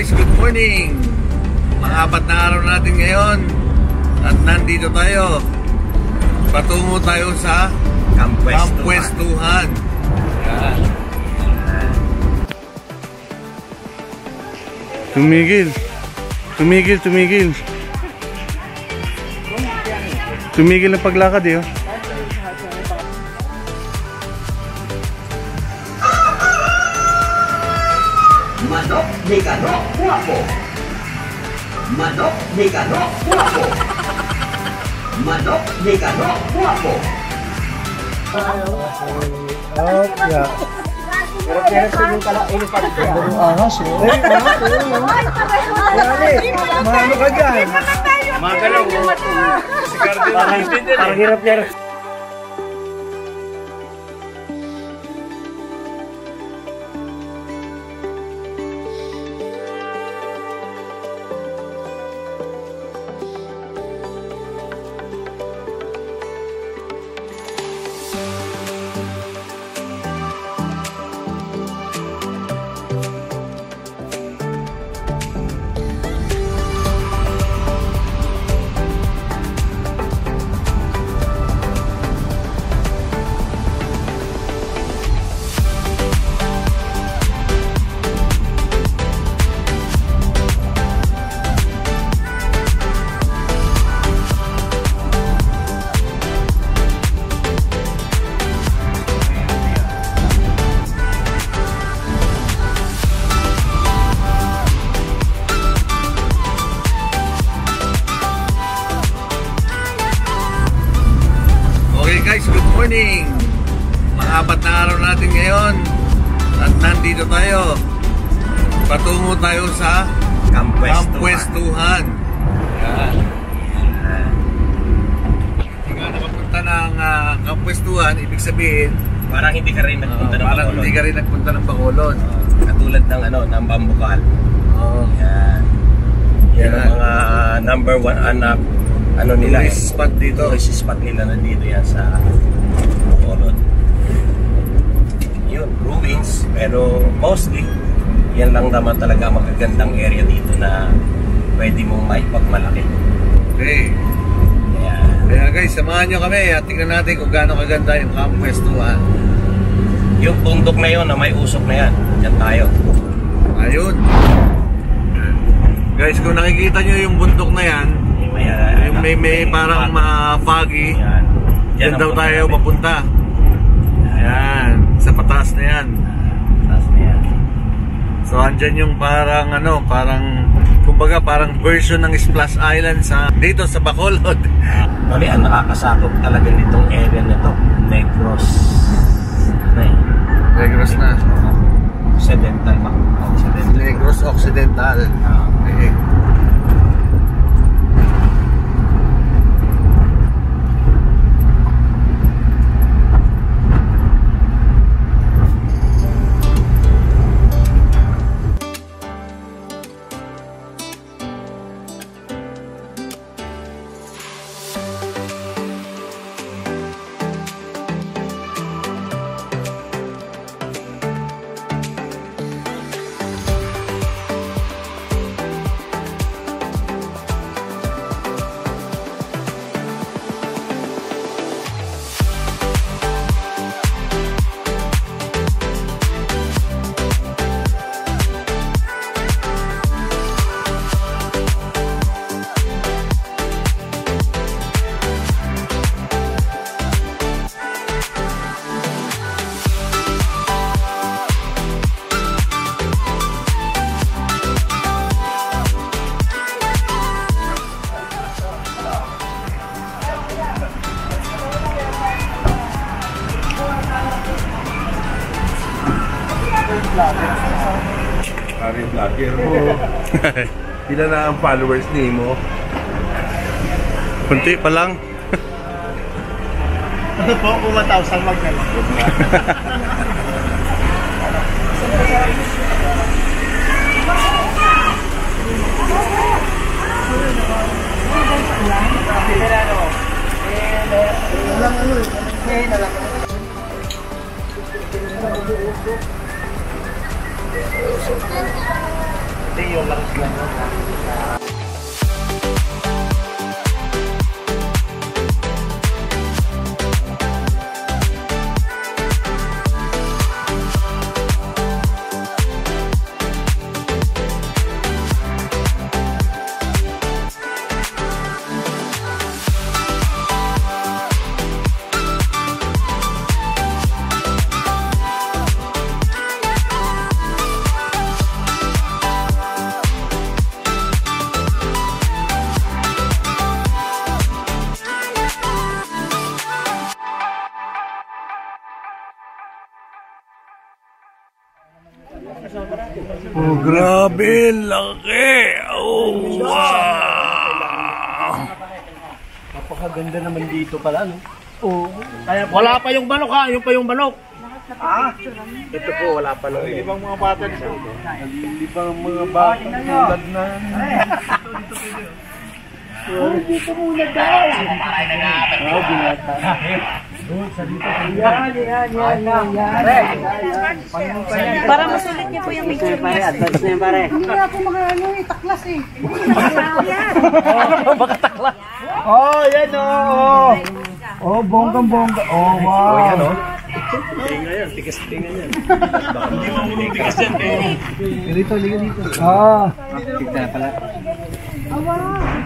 guys, good morning. Mga-apat na araw natin ngayon at nandito tayo. Patungo tayo sa Kampwestuhan. Yan. Tumigil. Tumigil, tumigil. Tumigil ang paglakad eh. Manok Mekano Guapo. Manok Mekano Guapo. Manok Mekano Guapo. Oh, ya. Pero sa yung kala ini pa rin. Ahas eh. Mahalo ka dyan. Magalaw. Parang hirap niya. Guys, good morning. Mga-apat na araw natin ngayon at nandito tayo. Patungo tayo sa Kampwestuhan. Yan. Hindi ka nakapunta ng Kampwestuhan, ibig sabihin Parang hindi ka rin nagpunta ng parang Bacolod. hindi ka rin nagpunta ng Bacolod. Katulad ng ng Bambukal. Oh. Yan. Yan ang mga number one anak nila. Tourist spot dito. Tourist spot nila na dito yan sa Bacolod. Yun, ruins. Pero mostly, yan lang naman talaga magagandang area dito na pwede mong maipagmalaki. Okay. Yan. Kaya guys, samahan nyo kami at tingnan natin kung gaano kaganda yung Kampwestuhan. Yung bundok na yun na may usok na yan, yan tayo. Ayun. Guys, kung nakikita nyo yung bundok na yan, yung may parang foggy, yan daw tayo papunta. Ayan, sa pataas na yan. So andyan yung parang kumbaga parang version ng Splash Island dito sa Bacolod. Mali, ang nakakasakop talaga nitong area na to, Negros na. Occidental ba? Negros Occidental. Okay. Ari vlogger mo. Ilan na ang followers ni mo? Kunti pa lang. Ano po, 1,000 magkala. yung langis lang. Oh, grabe, laki! Oh, wow! Napakaganda naman dito pala, no? Oo. Wala pa yung manok ha, yung pa yung manok. Ito po, wala pa lang. Ibang mga bata dito. Ibang mga bata tulad na. Dito muna daw. Para masulit niyo po yung picture niya. Advance na yan pare. Hindi ako taklas eh. Baka takla. Oh, yan oh. Oh, bonggang-bongga. Oh, wow. Oh, yan, oh. Tinga yan, tigas-tinga yan. Hindi mo mong tigas yan, eh. Dito, dito. Ah. Tignan pala. Awa,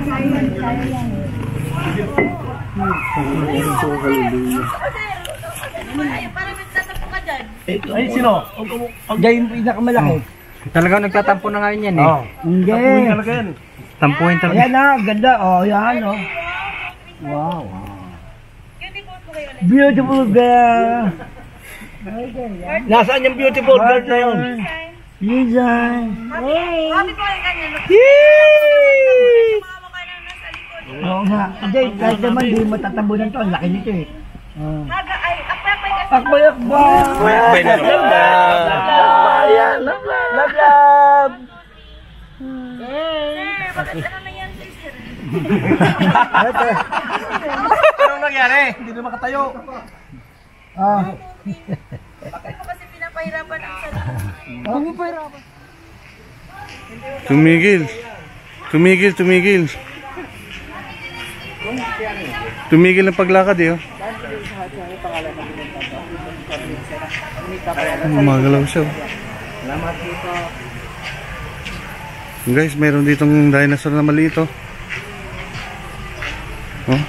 sayang yan. Parang nagtatapo ka dyan. Ay, sino? Diyan yung pinakamalaki. Talagang nagtatampo na ngayon yan eh. Oh. Hindi. Tapuin talaga yan. Tampuin talaga. Ayan na, ganda. Oh, yan oh. Wow. Beautiful girl. Nasaan yung beautiful girl na yun? Design. Sabi ko yung ganyan. Oo nga. Hindi, kahit naman di matatabunan to. Ang laki nito eh. Ay, apay kasi. Akbay, akbay. Akbay na naman. Ayan, love, love. Sir, bakit ano na yan, sir? Anong nangyari? Hindi na makatayo. Ah. Bakit mo kasi pinapahirapan ang sarili? Ang pahirapan. Tumigil. Tumigil, tumigil. Tumigil ang paglakad eh. Oh. Magalaw siya. Guys, meron ditong dinosaur na maliit oh. Oh.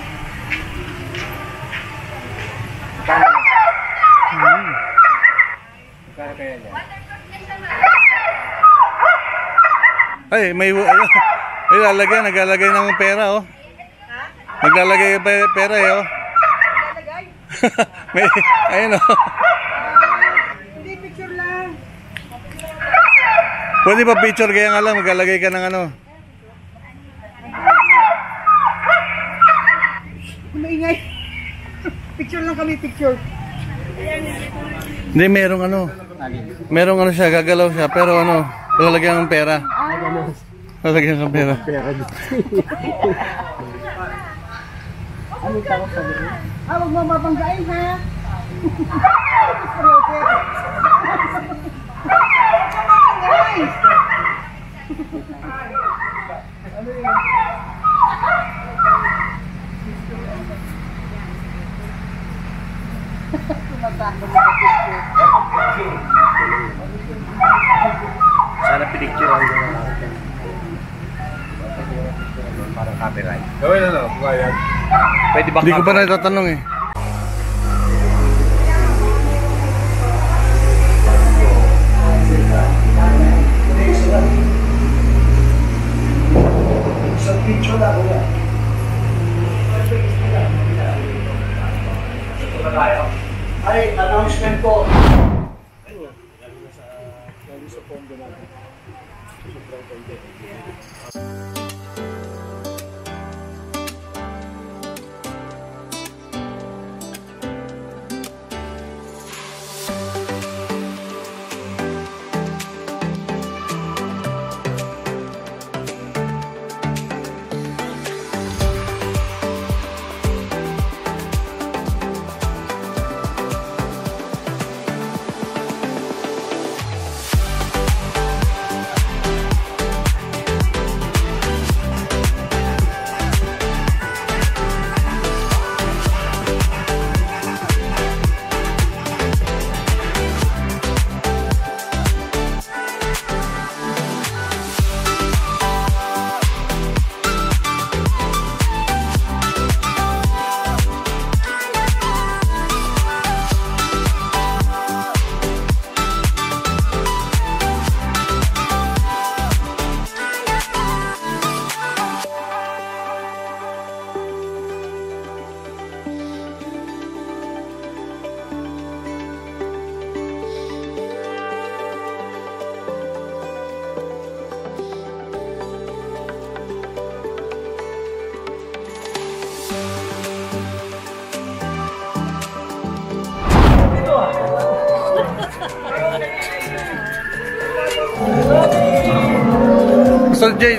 Ay, may lalagay, naglalagay ng pera oh. Naglalagay pera eh oh. May, ayun oh. Hindi, picture lang. Pwede pa picture kaya nga lang, maglalagay ka ng ano. Maingay. Picture lang kami, picture. Hindi, merong ano. Merong ano siya, gagalaw siya, pero ano, lalagyan ng pera. Lalagyan ng pera. Huwag mo mabanggain ha. Sana pinicture ang gano'n natin. Parang copyright. Gawin na lang, kaya. Pwede ba Hindi ko pa natatanong eh. Ay, announcement po. Sir Jay,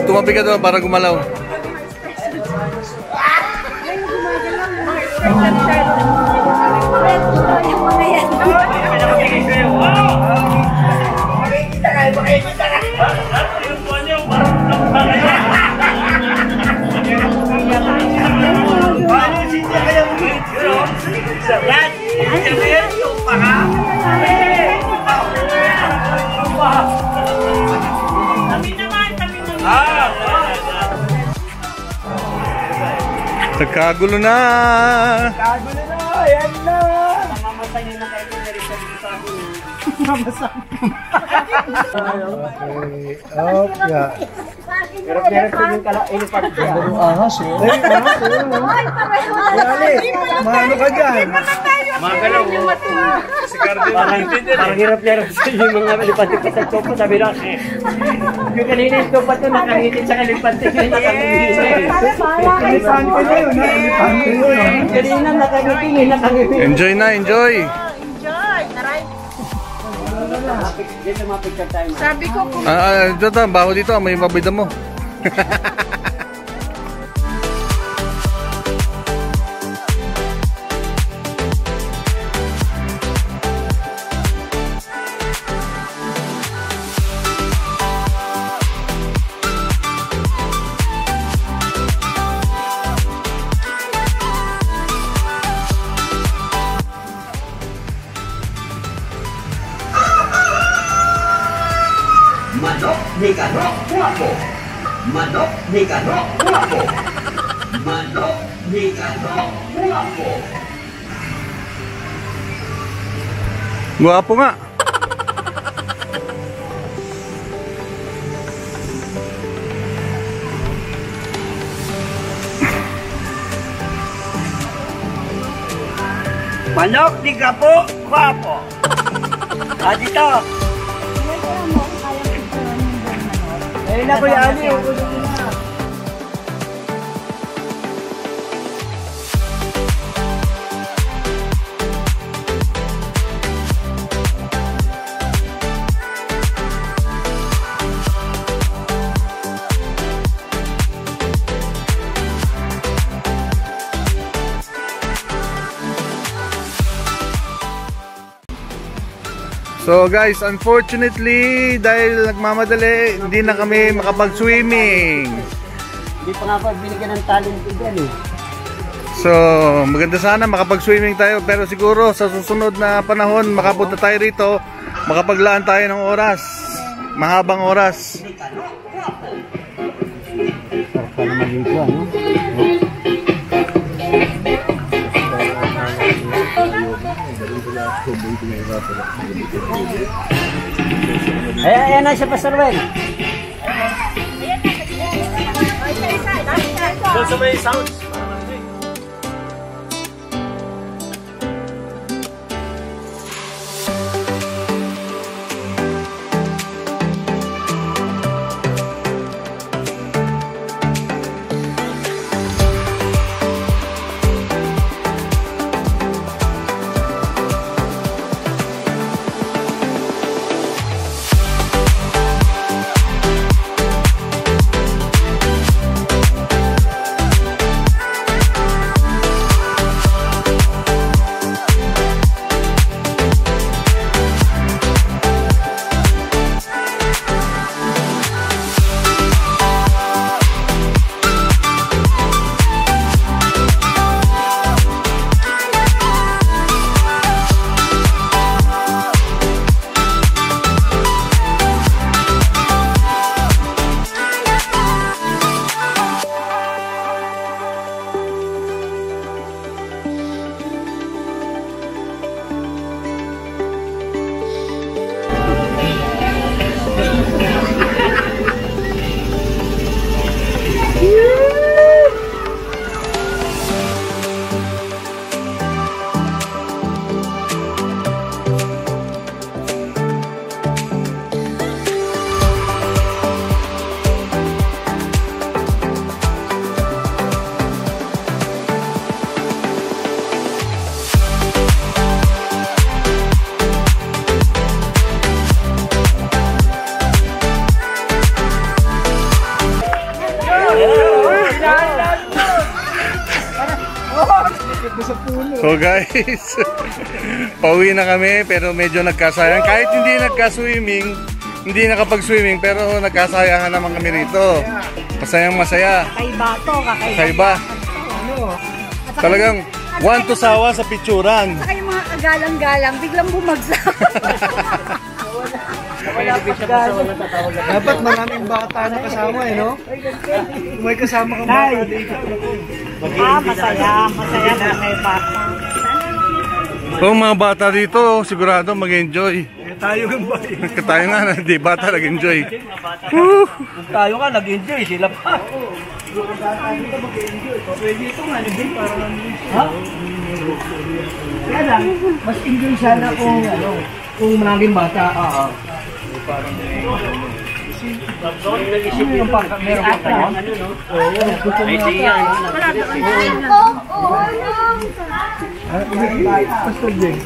tumabi ka doon para gumalaw. Nagkagulo na! Kagulo na! Ayan na! Mamamatay na kayo na rin sa sabi niya. Mamasama. Okay. Pero ko yung elefant niya. Ahas eh. Mahalo ka dyan. Magalaw. Si Cardinal. Parang hirap-hirap sa yung mga elefante pa sa chopo. Sabi na yung kanina yung chopo ito nakangiti sa elefante. Elefante na yun. Elefante yun. Kanina nakangiti. Enjoy na, enjoy! Enjoy! Taray! Dito mapicture tayo. Sabi ko kung Dito, baho dito, may mabida mo. Manok ni Kanok Guwapo. Manok ni Kanok Guwapo. Manok ni Kanok Guwapo. Guwapo nga! Manok ni Gapo, Guwapo. Dito. Ayun na Kuya Ali, ukulong mo na. So guys, unfortunately, dahil nagmamadali, hindi na kami makapag-swimming. Hindi pa nga pa binigyan ng talent dyan eh. So, maganda sana makapag-swimming tayo, pero siguro sa susunod na panahon, makapunta tayo rito, makapaglaan tayo ng oras. Mahabang oras. Sarap ka naman dito, ano? Ayan na siya, Pastor Well. Doon sa may sounds. sa puno. So guys, pauwi na kami pero medyo nagkasayang. Kahit hindi nagka-swimming, hindi nakapag-swimming pero nagkasayahan naman kami rito. Masayang masaya. Kakaiba to, Kakaiba. Talagang one to sawa sa picturan. Saka yung mga kagalang-galang, biglang bumagsak. Dapat maraming bata na kasama eh, no? Kung may kasama kang bata dito. Masaya na may bata. Kung mga bata dito, sigurado mag-enjoy. Tayo ng bahay. Tayo nga, hindi bata nag-enjoy. Tayo nga, nag-enjoy sila pa. Pwede ito nga, nag-enjoy parang ha? Kaya lang, mas enjoy sana kung kung maraming bata. Parang meron pa kayo? May idea. Pastor Jeng.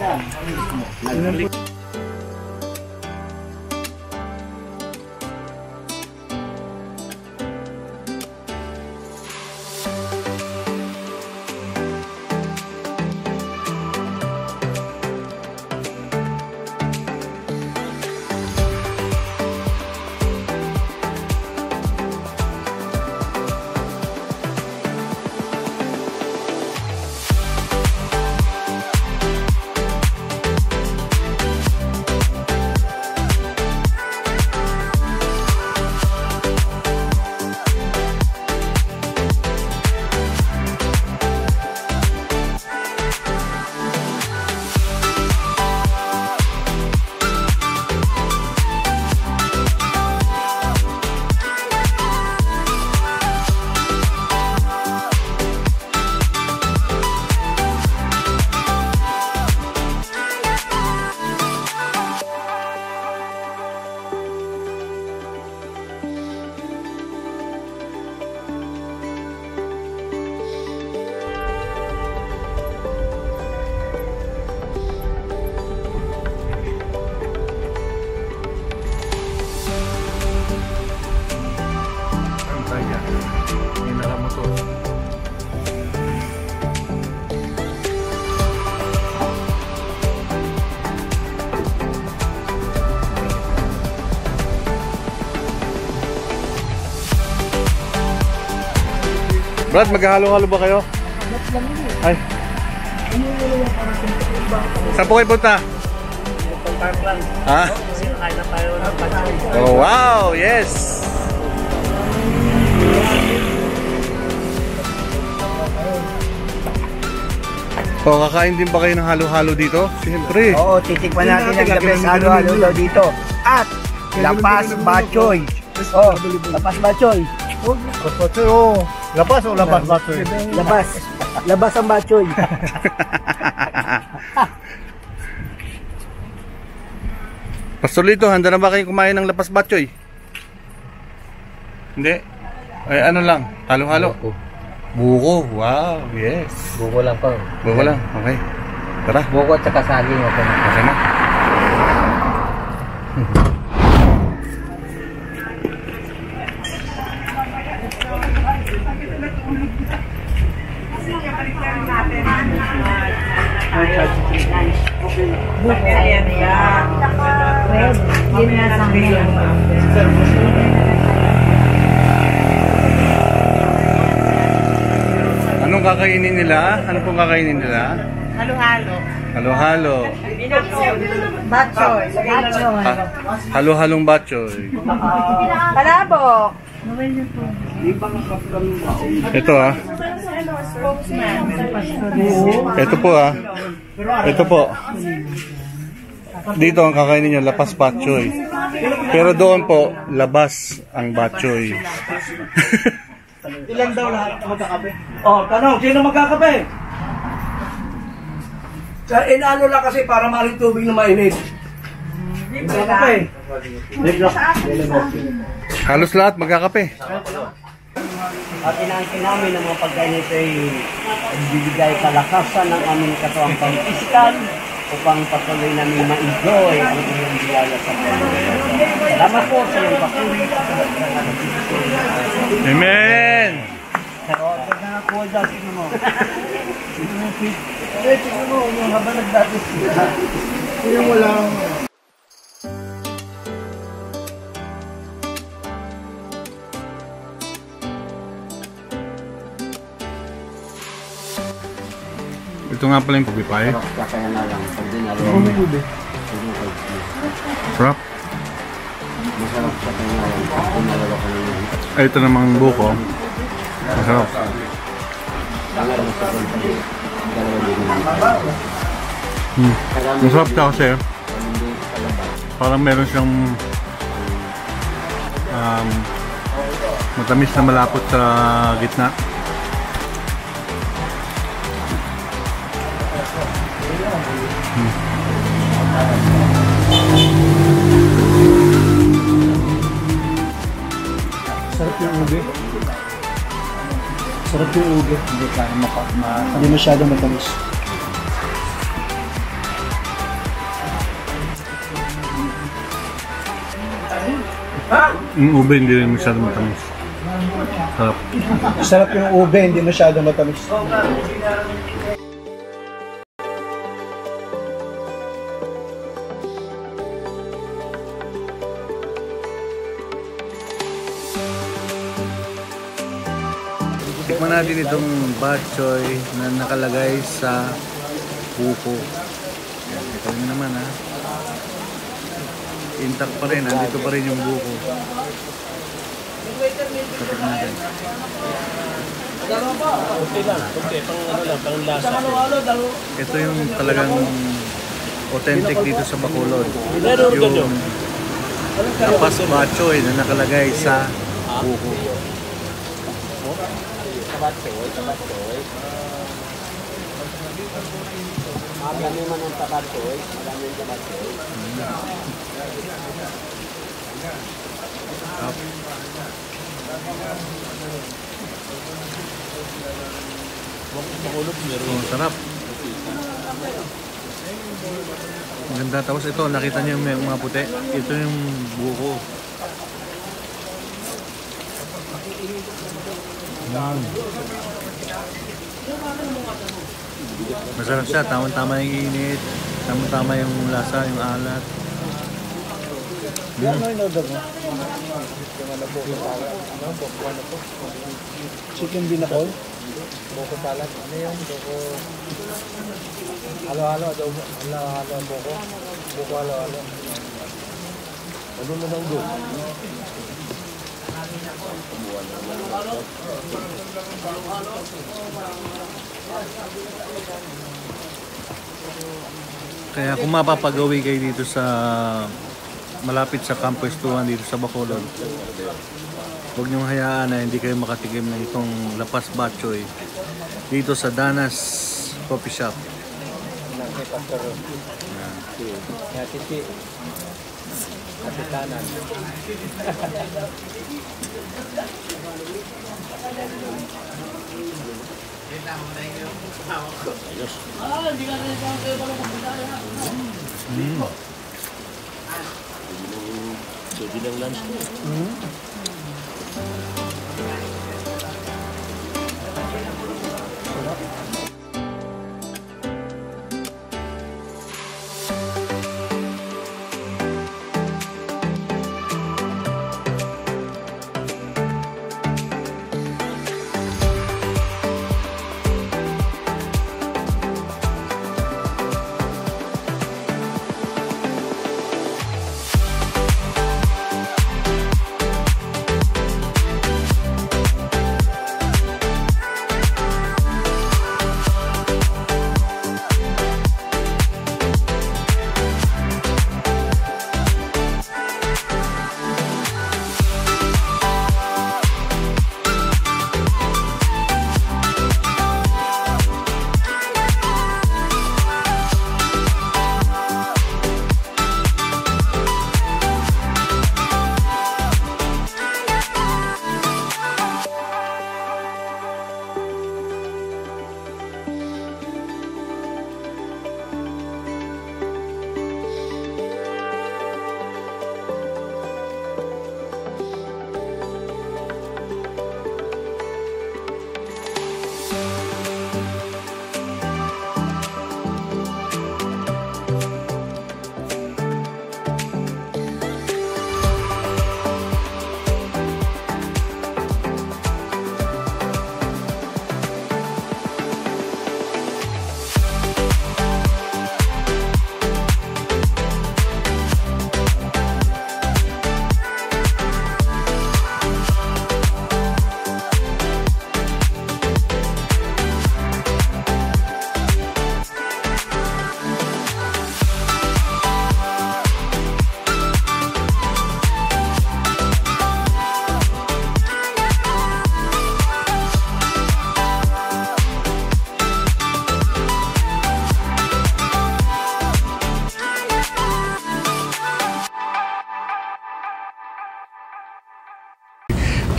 Brad, maghahalo-halo ba kayo? Ay. Saan po kayo punta? Ha? Oh, wow! Yes! O, kakain din ba kayo ng halo-halo dito? Siyempre. Oo, titikman natin ang the best halo-halo daw dito. At Lapas Bachoy. Oh, Lapas Bachoy. Lapas o labas bachoy? Labas. Labas ang Bachoy. Pastor Lito, handa na ba kayo kumain ng lapas batchoy? Hindi? Ay, ano lang? Halo-halo? Buko. Wow, yes. Buko lang pa. Buko lang, okay. Tara. Buko at saka saging. Okay na. Ayan yan. Yun na sa amin. Anong kakainin nila? Ano pong kakainin nila? Halo-halo. Halo-halo. Batchoy. Halo-halong batchoy. Palabok. Ito ah. Ito po ah. Ito po. Dito ang kakainin nyo, lapas batchoy. Pero doon po, labas ang batchoy. Ilan daw lahat magkakape? Oh, tanong, sino magkakape? Inano lang kasi para maring tubig na mainit. Magkakape. Halos lahat magkakape. At inaangkin namin ng mga pagkain ito ay bibigay kalakasan ng aming katuwang pang-physical upang patuloy namin ma-enjoy ang inyong biyaya sa Panginoon. Salamat po sa iyong papuri. Amen! Sa order na po dati mo. Tingnan mo, yung habang nagdati sila. Yung walang... Ito nga pala yung pabipay. Kaya na lang, pag dinalo. Sarap. Masarap sa kanya lang, pag dinalo ko na. Ay, ito namang buko. Masarap. Pangarap sa kanya. Dalawa din Masarap siya kasi parang meron siyang matamis na malapot sa gitna. Sarap yung ube. Sarap yung ube. Hindi kaya hindi masyadong matamis. Yung ube hindi rin masyadong matamis. Sarap. Sarap yung ube, hindi masyadong matamis. Tikman natin itong bok choy na nakalagay sa buko. Yan, ito rin naman ha. Intact pa rin, andito pa rin yung buko. Tikman natin. Ito yung talagang authentic dito sa Bacolod. Yung lapas bok choy na nakalagay sa buko. Marami man ang tabatoy, marami ang tabatoy. Sarap. Maganda. Tapos ito, nakita niyo yung mga puti. Ito yung buko. Masarap siya, tama-tama yung init, tama-tama yung lasa, yung alat. Chicken binakol. Boko salad. Ano yung boko? Halo-halo. Halo-halo boko. Boko halo-halo. Ano mo nang doon? Kaya kung mapapagawi kayo dito sa malapit sa Campo Estuan dito sa Bacolod, huwag niyong hayaan na hindi kayo makatikim ng itong lapas bok choy dito sa Danas Coffee Shop. Pwede ng lunch ko.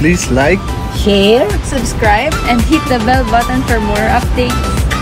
Please like, share, subscribe, and hit the bell button for more updates.